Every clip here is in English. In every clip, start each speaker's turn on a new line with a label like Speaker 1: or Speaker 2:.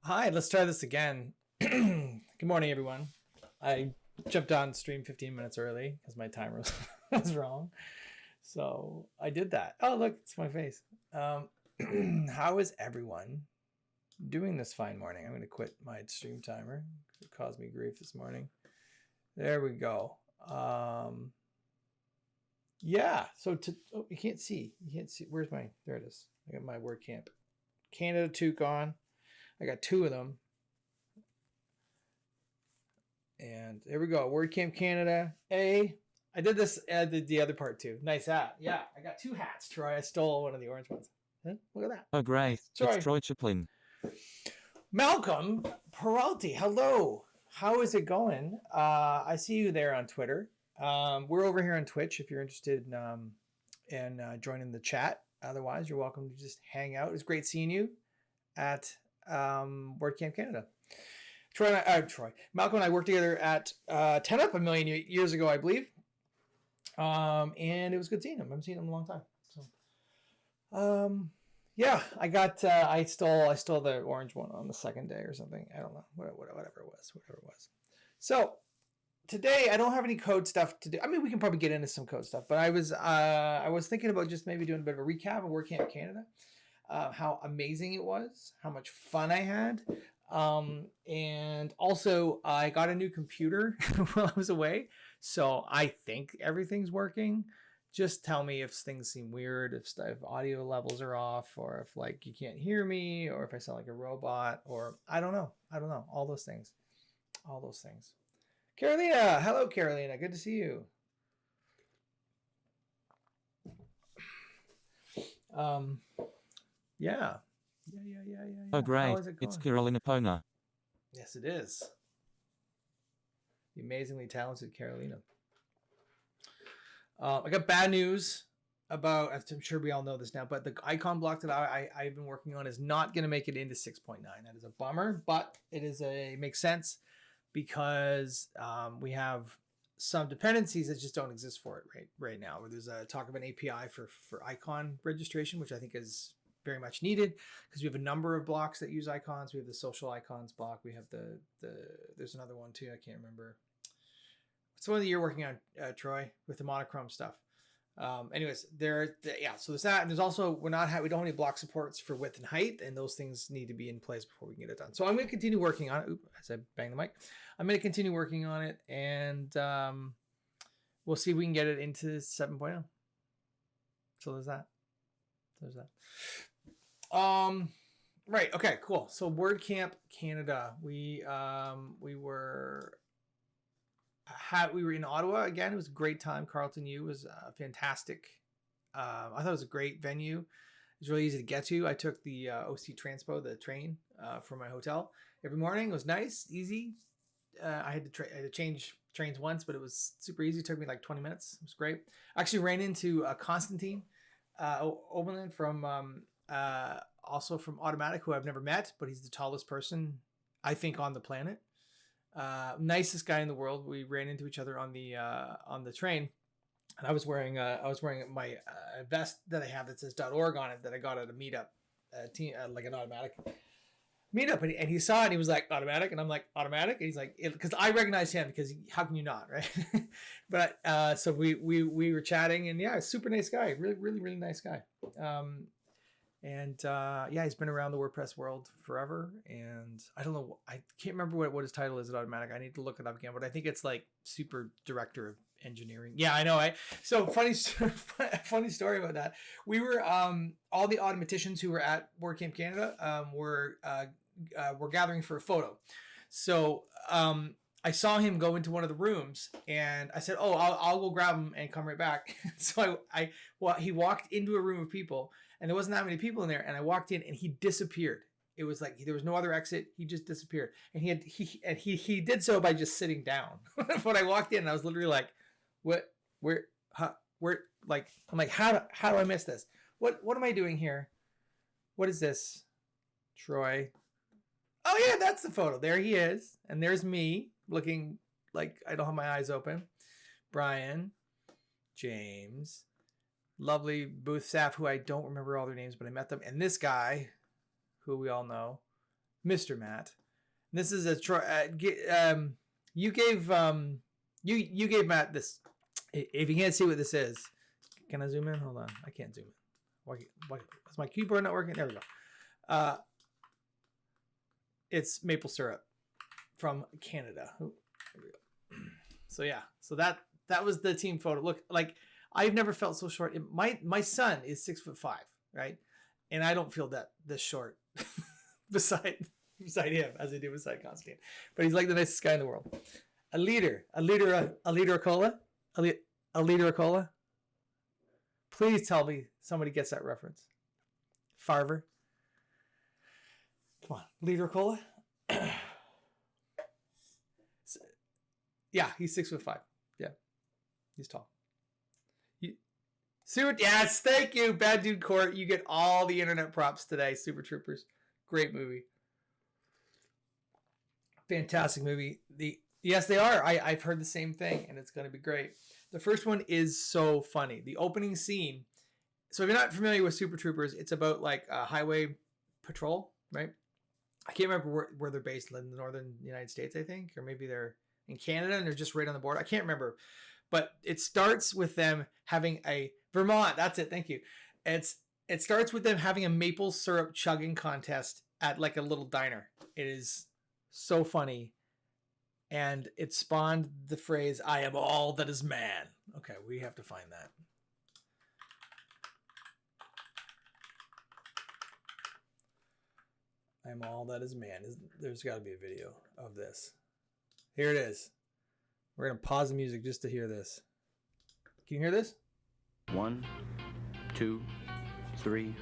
Speaker 1: Hi, let's try this again. Good morning, everyone. I jumped on stream 15 minutes early because my timer was wrong. So I did that. Oh, look, it's my face. How is everyone doing this fine morning? I'm going to quit my stream timer. It caused me grief this morning. There we go. Yeah, so you can't see. You can't see. Where's my, there it is. I got my WordCamp Canada toque on. I got two of them. And there we go. WordCamp Canada. I did this. I did the other part too. Nice hat. Yeah, I got two hats, Troy. I stole one of the orange ones. Huh? Look at that.
Speaker 2: Oh, great.
Speaker 1: Troy.
Speaker 2: It's Troy Chaplin.
Speaker 1: Malcolm Peralti. Hello. How is it going? I see you there on Twitter. We're over here on Twitch if you're interested in joining the chat. Otherwise, you're welcome to just hang out. It's great seeing you at WordCamp Canada. Malcolm and I worked together at 10 Up a million years ago, I believe. And it was good seeing him. I haven't seen him in a long time. So, yeah, I stole the orange one on the second day or something. I don't know, whatever it was. So today I don't have any code stuff to do. I mean, we can probably get into some code stuff, but I was thinking about just maybe doing a bit of a recap of WordCamp Canada. How amazing it was, how much fun I had. And also I got a new computer while I was away. So I think everything's working. Just tell me if things seem weird, if audio levels are off, or if like you can't hear me, or if I sound like a robot, or I don't know. All those things. Carolina, hello Carolina. Good to see you. Yeah.
Speaker 2: Oh, great. It's Carolina Pona.
Speaker 1: Yes, it is. The amazingly talented Carolina. I got bad news about, I'm sure we all know this now, but the icon block that I've been working on is not going to make it into 6.9. That is a bummer, but it makes sense because we have some dependencies that just don't exist for it right now. Where there's a talk of an API for icon registration, which I think is very much needed because we have a number of blocks that use icons. We have the social icons block. We have there's another one too. I can't remember. It's the one that you're working on, Troy, with the monochrome stuff. Anyways, so there's that, and there's also we don't have any block supports for width and height, and those things need to be in place before we can get it done. So I'm going to continue working on it. As I bang the mic, I'm going to continue working on it, and we'll see if we can get it into 7.0. So there's that. Right. Okay. Cool. So WordCamp Canada, we were in Ottawa again. It was a great time. Carlton U was fantastic. I thought it was a great venue. It was really easy to get to. I took the OC Transpo, the train, from my hotel every morning. It was nice, easy. I had to change trains once, but it was super easy. It took me like 20 minutes. It was great. I actually ran into Constantine Oberlin from also from Automatic, who I've never met, but he's the tallest person I think on the planet. Nicest guy in the world. We ran into each other on the train, and I was wearing my vest that I have that says .org on it that I got at a meetup, like an Automatic meetup, and he saw it and he was like, Automatic, and I'm like, Automatic, and he's like, because I recognize him because how can you not, right? But so we were chatting, and yeah, super nice guy, really nice guy. And yeah, he's been around the WordPress world forever. And I don't know, I can't remember what his title is at Automatic. I need to look it up again, but I think it's like super director of engineering. Yeah, I know. So funny story about that. We were all the automaticians who were at WordCamp Canada were gathering for a photo. So I saw him go into one of the rooms, and I said, "Oh, I'll go grab him and come right back." So he walked into a room of people, and there wasn't that many people in there. And I walked in, and he disappeared. It was like there was no other exit. He just disappeared, and he did so by just sitting down. When I walked in, I was literally like, "What? Where? Like, I'm like, how do I miss this? What am I doing here? What is this, Troy?" Oh yeah, that's the photo. There he is, and there's me looking like I don't have my eyes open. Brian, James, lovely booth staff who I don't remember all their names, but I met them, and this guy who we all know, Mr. Matt. This is a you gave Matt this. If you can't see what this is, can I zoom in? Hold on, I can't zoom in. Why is my keyboard not working? There we go. It's maple syrup from Canada. Ooh, there we go. So yeah, so that was the team photo. Look, like I've never felt so short. My son is 6'5", right? And I don't feel this short beside him as I do beside Constantine. But he's like the nicest guy in the world. A liter of cola, a liter of cola. Please tell me somebody gets that reference. Farver. Come on, liter of cola. Yeah, he's 6'5". Yeah, he's tall. Yes, thank you, Bad Dude Court. You get all the internet props today. Super Troopers, great movie, fantastic movie. Yes, they are. I've heard the same thing, and it's going to be great. The first one is so funny. The opening scene. So if you're not familiar with Super Troopers, it's about like a highway patrol, right? I can't remember where they're based in the northern United States, I think, or maybe they're in Canada and they're just right on the border. I can't remember, but it starts with them having a Vermont. That's it. Thank you. It starts with them having a maple syrup chugging contest at like a little diner. It is so funny. And it spawned the phrase, "I am all that is man." Okay, we have to find that. I am all that is man. There's got to be a video of this. Here it is. We're going to pause the music just to hear this. Can you hear this?
Speaker 3: 1, 2, 3.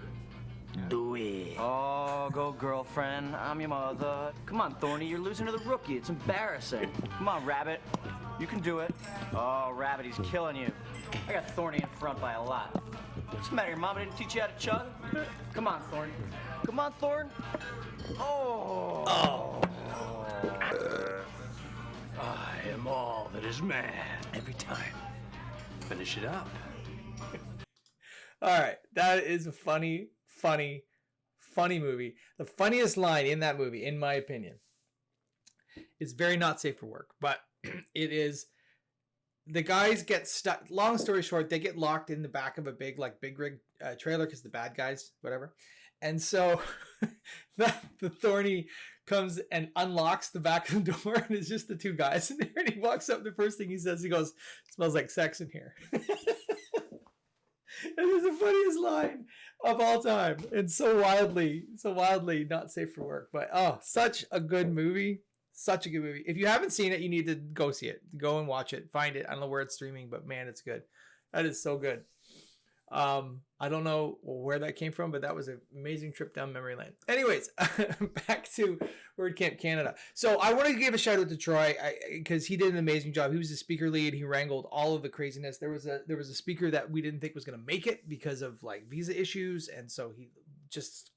Speaker 3: Do it. Oh, go girlfriend. I'm your mother. Come on, Thorny. You're losing to the rookie. It's embarrassing. Come on, Rabbit. You can do it. Oh, Rabbit, he's killing you. I got Thorny in front by a lot. What's the matter? Your mama didn't teach you how to chug? Come on, Thorny. Come on, Thorn. Oh.
Speaker 1: Oh.
Speaker 4: I am all that is man. Every time. Finish it up.
Speaker 1: All right. That is a funny movie. The funniest line in that movie, in my opinion, is very not safe for work, but it is. The guys get stuck. Long story short, they get locked in the back of a big rig trailer because the bad guys, whatever. And so the Thorny comes and unlocks the back of the door, and it's just the two guys in there. And he walks up. The first thing he says, he goes, "It smells like sex in here." It is the funniest line of all time, and so wildly not safe for work. But such a good movie. Such a good movie. If you haven't seen it, you need to go see it. Go and watch it. Find it. I don't know where it's streaming, but man, it's good. That is so good. I don't know where that came from, but that was an amazing trip down memory lane. Anyways, back to WordCamp Canada. So I wanted to give a shout out to Troy because he did an amazing job. He was the speaker lead. He wrangled all of the craziness. There was a speaker that we didn't think was going to make it because of like visa issues, and so he just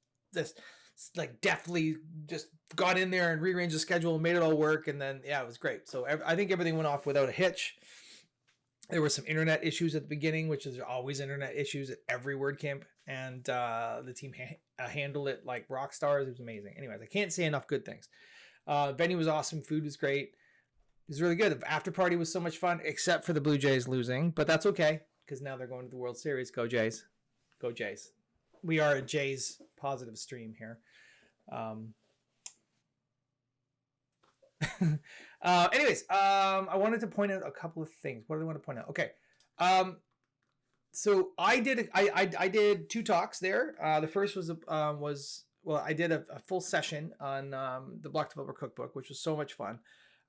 Speaker 1: like deftly just got in there and rearranged the schedule and made it all work. And then it was great. So I think everything went off without a hitch. There were some internet issues at the beginning, which is always internet issues at every WordCamp, and the team handled it like rock stars. It was amazing. Anyways, I can't say enough good things. Venue was awesome. Food was great. It was really good. The after party was so much fun, except for the Blue Jays losing, but that's okay because now they're going to the World Series. Go Jays. Go Jays. We are a Jays positive stream here. Anyways, I wanted to point out a couple of things. What do I want to point out? Okay. So I did two talks there. The first was I did a full session on the Block Developer Cookbook, which was so much fun.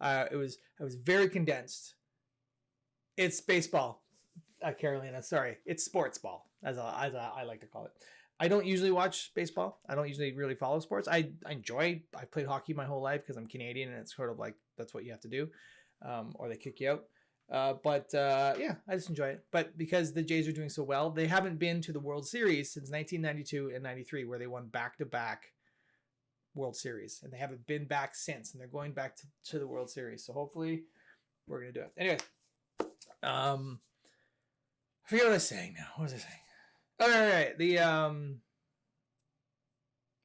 Speaker 1: It was very condensed. It's baseball, Carolina. Sorry, it's sports ball, as I like to call it. I don't usually watch baseball. I don't usually really follow sports. I played hockey my whole life because I'm Canadian, and it's sort of like that's what you have to do, or they kick you out. I just enjoy it. But because the Jays are doing so well, they haven't been to the World Series since 1992 and 93, where they won back-to-back World Series, and they haven't been back since, and they're going back to the World Series. So hopefully we're going to do it. Anyway, I forget what I was saying now. What was I saying? All right. The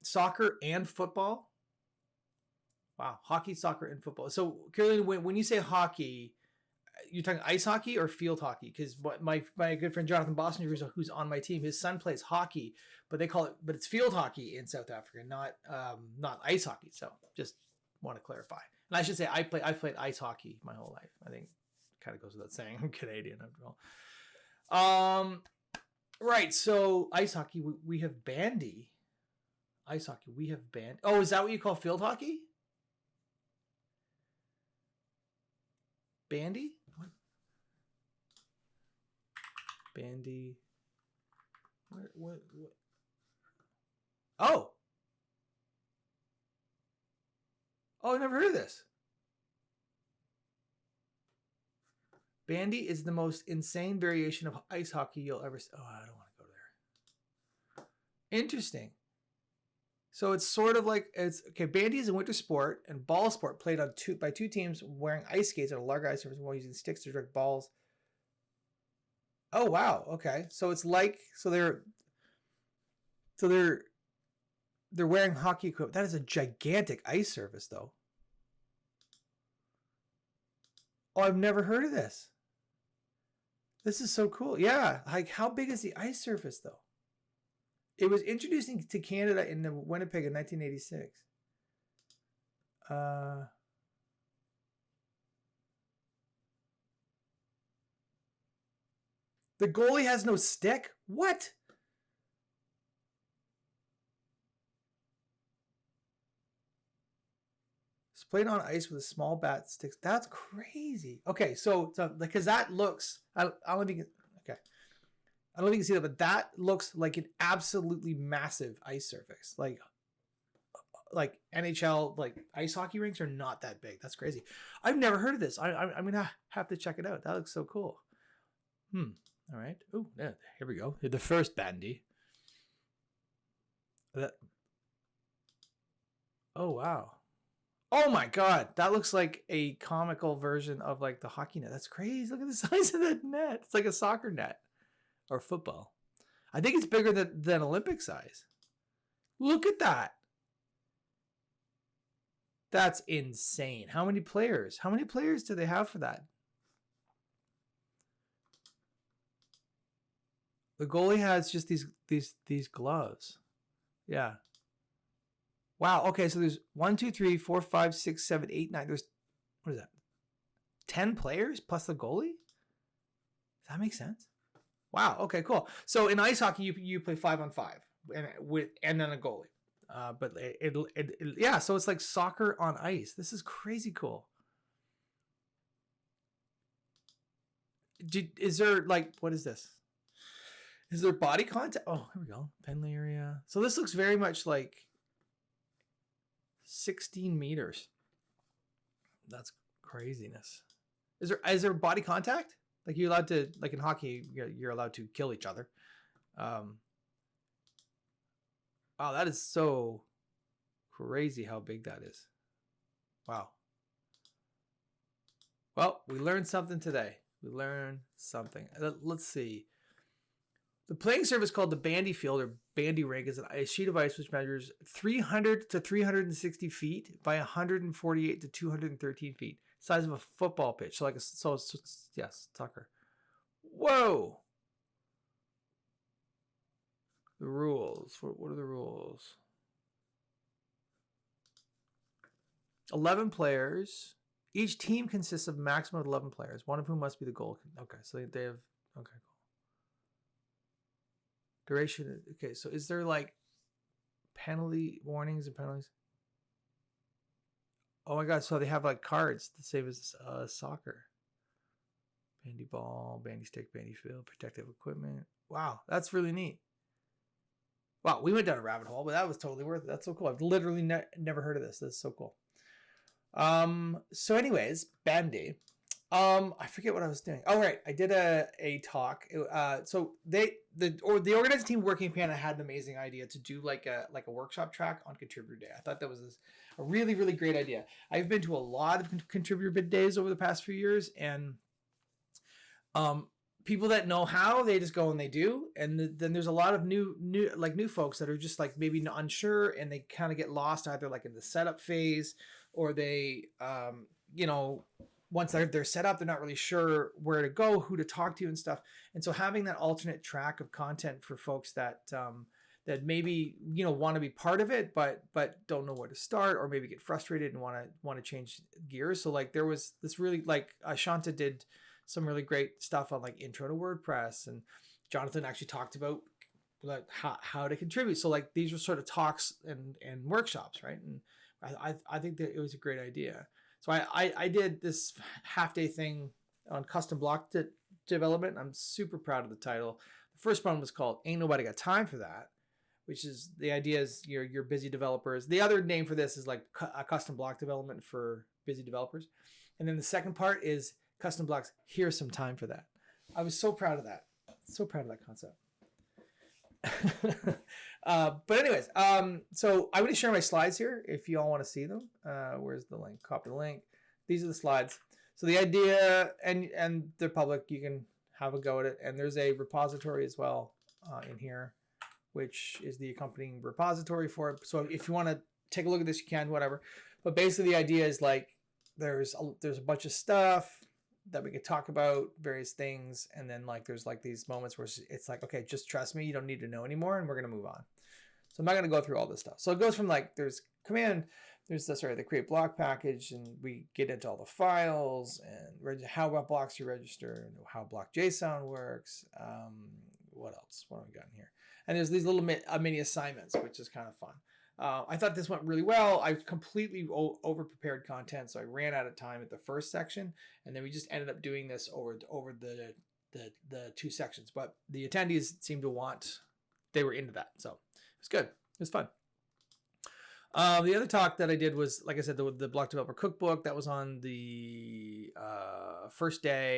Speaker 1: soccer and football Wow. Hockey, soccer, and football. So, Caroline, when you say hockey, you're talking ice hockey or field hockey? Because my good friend Jonathan Bossinger, who's on my team, his son plays hockey, but it's field hockey in South Africa, not ice hockey. So just want to clarify. And I should say I played ice hockey my whole life. I think it kind of goes without saying I'm Canadian after all. Right. So ice hockey, we have bandy. Ice hockey, we have band. Oh, is that what you call field hockey? Bandy? What? Bandy. What? Oh. Oh, I never heard of this. Bandy is the most insane variation of ice hockey you'll ever see. Oh, I don't want to go there. Interesting. So it's sort of like bandy is a winter sport and ball sport played by two teams wearing ice skates on a large ice surface while using sticks to direct balls. Oh wow, okay. So it's like they're wearing hockey equipment. That is a gigantic ice surface though. Oh, I've never heard of this. This is so cool. Yeah, like how big is the ice surface though? It was introduced to Canada in Winnipeg in 1986. The goalie has no stick? What? It's played on ice with a small bat sticks. That's crazy. Okay, so because that looks, I don't think you can see that, but that looks like an absolutely massive ice surface. Like NHL, like ice hockey rinks are not that big. That's crazy. I've never heard of this. I'm gonna have to check it out. That looks so cool. All right. Oh, yeah, here we go. The first bandy. Oh wow. Oh my God, that looks like a comical version of like the hockey net. That's crazy. Look at the size of that net. It's like a soccer net. Or football. I think it's bigger than Olympic size. Look at that. That's insane. How many players? How many players do they have for that? The goalie has just these gloves. Yeah. Wow. Okay, so there's 1, 2, 3, 4, 5, 6, 7, 8, 9. There's what is that? 10 players plus the goalie? Does that make sense? Wow. Okay. Cool. So in ice hockey, you play 5-on-5 and then a goalie. But yeah. So it's like soccer on ice. This is crazy cool. Is there like what is this? Is there body contact? Oh, here we go. Penalty area. So this looks very much like 16 meters. That's craziness. Is there body contact? Like you're allowed to, like in hockey, you're allowed to kill each other. Wow, that is so crazy how big that is. Wow. Well, we learned something today. We learned something. Let's see. The playing surface called the bandy field or bandy rink is a sheet of ice which measures 300 to 360 feet by 148 to 213 feet. Size of a football pitch. So yes, soccer. Whoa. The rules. What are the rules? 11 players. Each team consists of a maximum of 11 players, one of whom must be the goal. Okay, so they have, okay, cool. Duration, okay, so is there like penalty warnings and penalties? Oh my God, so they have like cards the same as soccer. Bandy ball, bandy stick, bandy field, protective equipment. Wow, that's really neat. Wow, we went down a rabbit hole, but that was totally worth it. That's so cool. I've literally never heard of this. That's so cool. So anyways, bandy. I forget what I was doing. Oh, right. I did a talk. So the organizing team WordCamp Canada had an amazing idea to do like a workshop track on Contributor Day. I thought that was a really, really great idea. I've been to a lot of Contributor Days over the past few years, and people that know how, they just go and they do. And then there's a lot of new folks that are just like maybe unsure, and they kind of get lost either like in the setup phase, or they, once they're set up, they're not really sure where to go, who to talk to and stuff. And so having that alternate track of content for folks that, that maybe, want to be part of it, but don't know where to start, or maybe get frustrated and want to change gears. So like there was this really like Shanta did some really great stuff on like intro to WordPress, and Jonathan actually talked about like how to contribute. So like these were sort of talks and workshops, right? And I think that it was a great idea. So I did this half-day thing on custom block development. I'm super proud of the title. The first one was called "Ain't Nobody Got Time for That," which is the idea is you're busy developers. The other name for this is like a custom block development for busy developers. And then the second part is custom blocks. Here's some time for that. I was so proud of that. So proud of that concept. But anyways, so I'm going to share my slides here if you all want to see them. Where's the link? Copy the link. These are the slides. So the idea, and they're public, you can have a go at it. And there's a repository as well in here, which is the accompanying repository for it. So if you want to take a look at this, you can, whatever. But basically the idea is like there's a bunch of stuff that we could talk about, various things, and then like there's like these moments where it's like, okay, just trust me, you don't need to know anymore, and we're gonna move on. So I'm not gonna go through all this stuff. So it goes from like there's command, there's the create block package, and we get into all the files and how blocks you register, and how block JSON works. What else? What have we got in here? And there's these little mini assignments, which is kind of fun. I thought this went really well. I completely over-prepared content, so I ran out of time at the first section, and then we just ended up doing this over the two sections. But the attendees seemed to they were into that, so it was good. It was fun. The other talk that I did was, like I said, the Block Developer Cookbook. That was on the first day.